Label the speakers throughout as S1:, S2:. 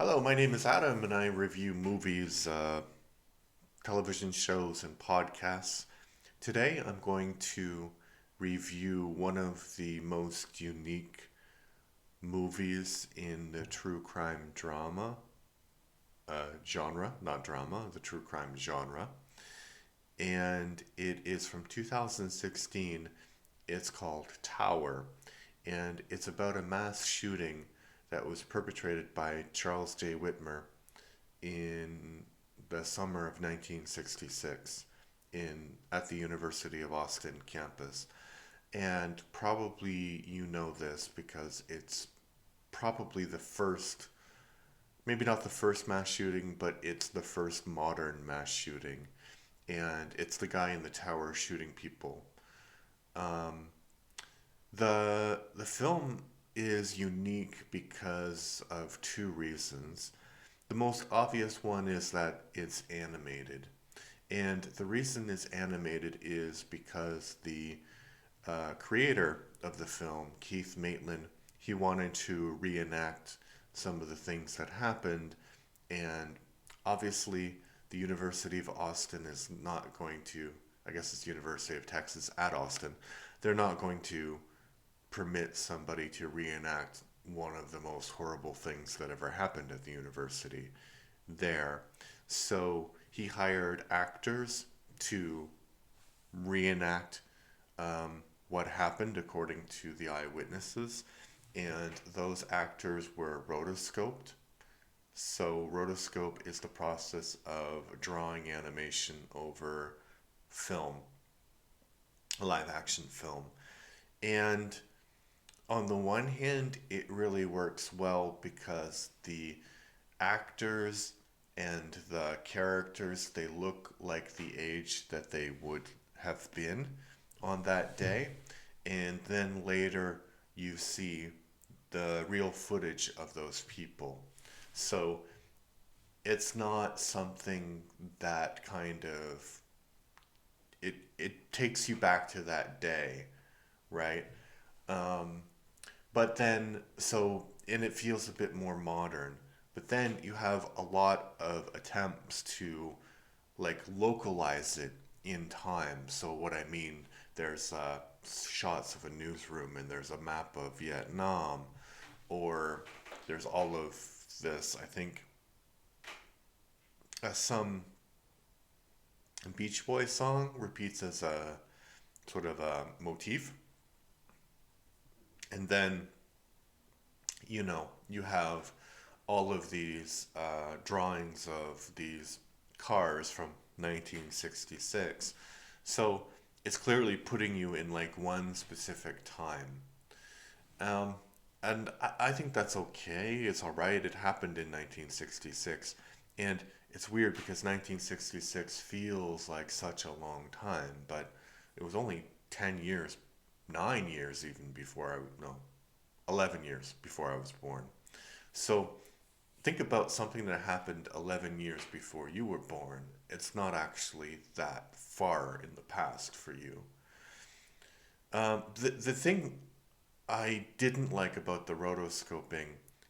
S1: Hello, my name is Adam, and I review movies, television shows, and podcasts. Today, I'm going to review one of the most unique movies in the true crime drama genre, not drama, the true crime genre. And it is from 2016. It's called Tower, and it's about a mass shooting that was perpetrated by Charles J. Whitmer in the summer of 1966 at the University of Austin campus. And probably you know this because it's probably the first, maybe not the first mass shooting, but it's the first modern mass shooting. And it's the guy in the tower shooting people. Um, the film is unique because of two reasons. The most obvious one is that it's animated. And the reason it's animated is because the creator of the film, Keith Maitland, he wanted to reenact some of the things that happened. And obviously, the University of Austin is not going to, I guess it's the University of Texas at Austin, they're not going to permit somebody to reenact one of the most horrible things that ever happened at the university there. So he hired actors to reenact what happened according to the eyewitnesses, and those actors were rotoscoped. So, rotoscope is the process of drawing animation over film, a live action film. And on the one hand, it really works well because the actors and the characters, they look like the age that they would have been on that day. And then later you see the real footage of those people. So it's not something that kind of it takes you back to that day, right? Um, But then, so, and it feels a bit more modern. But then you have a lot of attempts to like localize it in time. So, what I mean, there's shots of a newsroom and there's a map of Vietnam, or there's all of this, I think, some Beach Boys song repeats as a sort of a motif. And then you have all of these drawings of these cars from 1966. So it's clearly putting you in like one specific time. Um, and I think that's okay. It's all right. It happened in 1966. And it's weird because 1966 feels like such a long time, but it was only 10 years, 9 years even before no, 11 years before I was born. So think about something that happened 11 years before you were born. It's not actually that far in the past for you. The thing I didn't like about the rotoscoping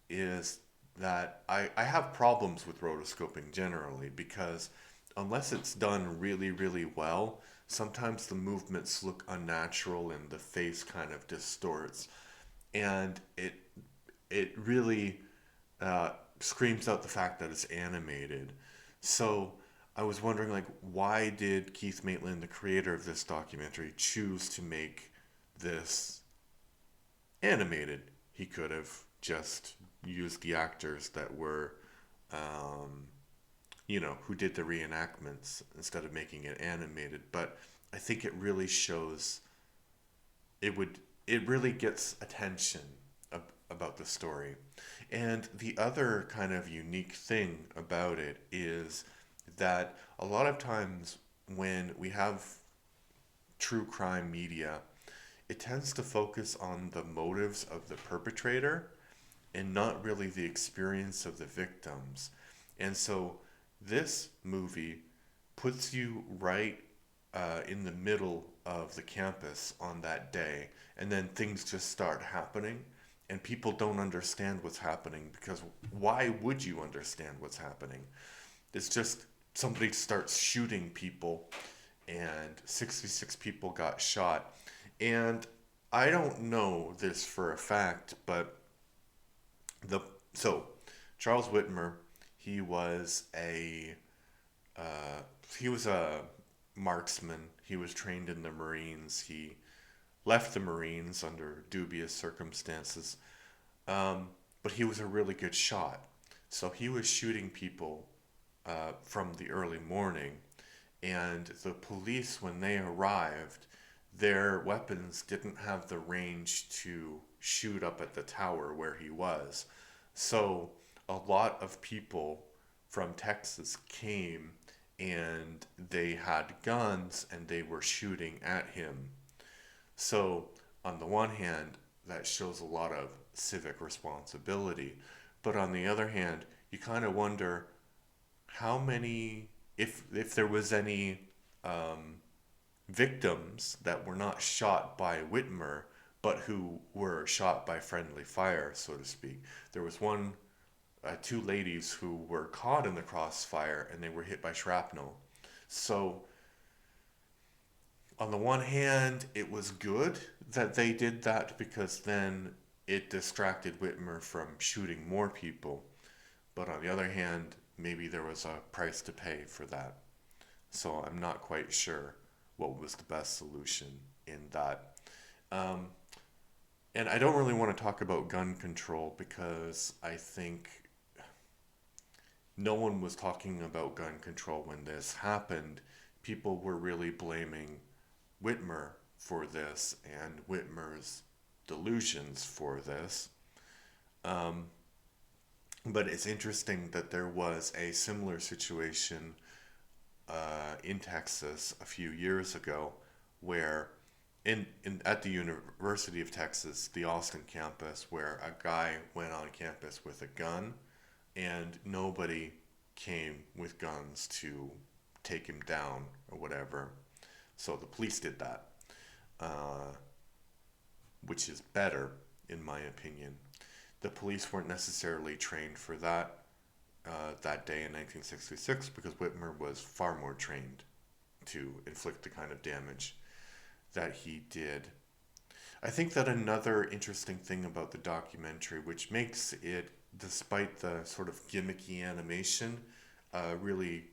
S1: is that I have problems with rotoscoping generally because unless it's done really, really well, sometimes the movements look unnatural and the face kind of distorts. And it really screams out the fact that it's animated. So I was wondering, like, why did Keith Maitland, the creator of this documentary, choose to make this animated? He could have just used the actors that were, um, who did the reenactments instead of making it animated. But I think it really shows it would it really gets attention about the story. And the other kind of unique thing about it is that a lot of times when we have true crime media, it tends to focus on the motives of the perpetrator and not really the experience of the victims. And so this movie puts you right in the middle of the campus on that day, and then things just start happening, and people don't understand what's happening, because why would you understand what's happening? It's just somebody starts shooting people, and 66 people got shot. And I don't know this for a fact, but the so Charles Whitmer, he was a uh, he was a marksman. He was trained in the Marines. He left the Marines under dubious circumstances, um, but he was a really good shot. So he was shooting people from the early morning, and the police, when they arrived, their weapons didn't have the range to shoot up at the tower where he was. So a lot of people from Texas came, and they had guns and they were shooting at him. So, on the one hand, that shows a lot of civic responsibility. But on the other hand, you kind of wonder how many, if there was any um, victims that were not shot by Whitmer, but who were shot by friendly fire, so to speak. There was two ladies who were caught in the crossfire and they were hit by shrapnel. So, on the one hand, it was good that they did that, because then it distracted Whitmer from shooting more people. But on the other hand, maybe there was a price to pay for that. So I'm not quite sure what was the best solution in that. Um, and I don't really want to talk about gun control, because I think no one was talking about gun control when this happened. People were really blaming Whitmer for this and Whitmer's delusions for this. Um, but it's interesting that there was a similar situation in Texas a few years ago, where at the University of Texas, the Austin campus, where a guy went on campus with a gun, and nobody came with guns to take him down or whatever. So the police did that, uh, which is better, in my opinion. The police weren't necessarily trained for that day in 1966, because Whitmer was far more trained to inflict the kind of damage that he did. I think that another interesting thing about the documentary, which makes it, despite the sort of gimmicky animation, a really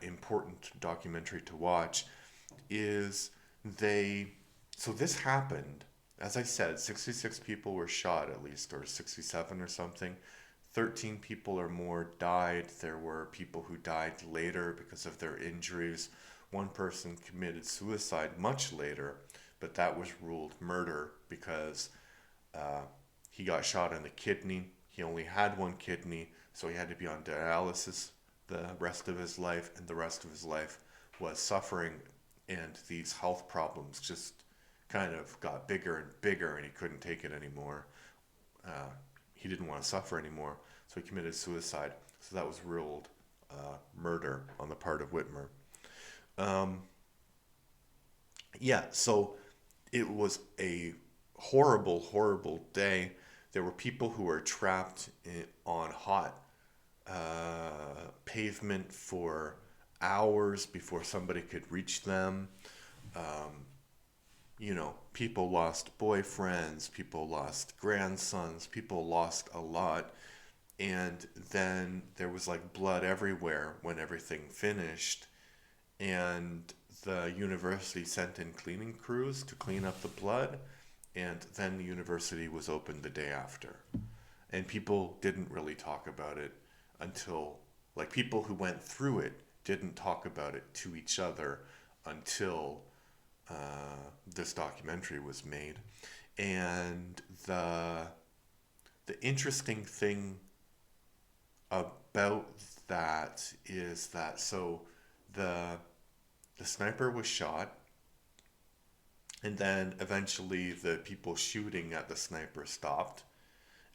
S1: important documentary to watch, is they. So this happened, as I said, 66 people were shot at least, or 67 or something. 13 people or more died. There were people who died later because of their injuries. One person committed suicide much later, but that was ruled murder, because uh, he got shot in the kidney. He only had one kidney, so he had to be on dialysis the rest of his life, and the rest of his life was suffering, and these health problems just kind of got bigger and bigger, and he couldn't take it anymore. Uh, he didn't want to suffer anymore, so he committed suicide. So that was ruled murder on the part of Whitmer. Um, yeah, so it was a horrible, horrible day. There were people who were trapped on hot pavement for hours before somebody could reach them. Um, People lost boyfriends, people lost grandsons, people lost a lot. And then there was like blood everywhere when everything finished. And the university sent in cleaning crews to clean up the blood. And then the university was opened the day after. And people didn't really talk about it until, like, people who went through it didn't talk about it to each other until this documentary was made. And the interesting thing about that is that, so the the sniper was shot, and then eventually the people shooting at the sniper stopped,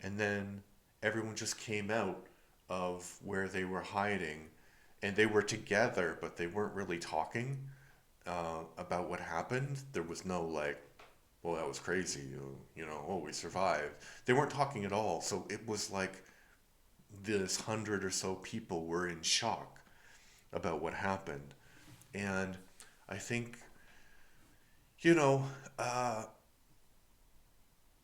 S1: and then everyone just came out of where they were hiding, and they were together, but they weren't really talking about what happened. There was no like, well, that was crazy. Oh, we survived. They weren't talking at all. So it was like this 100 or so people were in shock about what happened. And I think, you know, uh,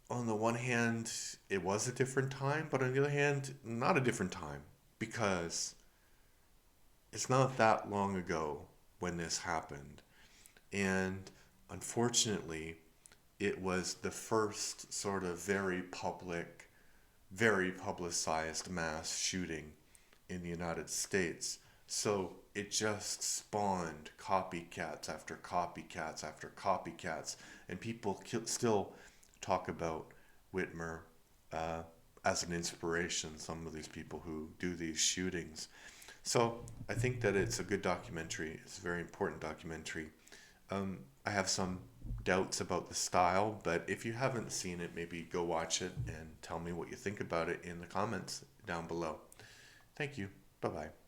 S1: on the one hand, it was a different time, but on the other hand, not a different time because it's not that long ago when this happened. And unfortunately, it was the first sort of very public, very publicized mass shooting in the United States. So it just spawned copycats after copycats after copycats, and people still talk about Whitmer uh, as an inspiration. Some of these people who do these shootings. So I think that it's a good documentary. It's a very important documentary. I have some doubts about the style, but if you haven't seen it, maybe go watch it and tell me what you think about it in the comments down below. Thank you. Bye bye.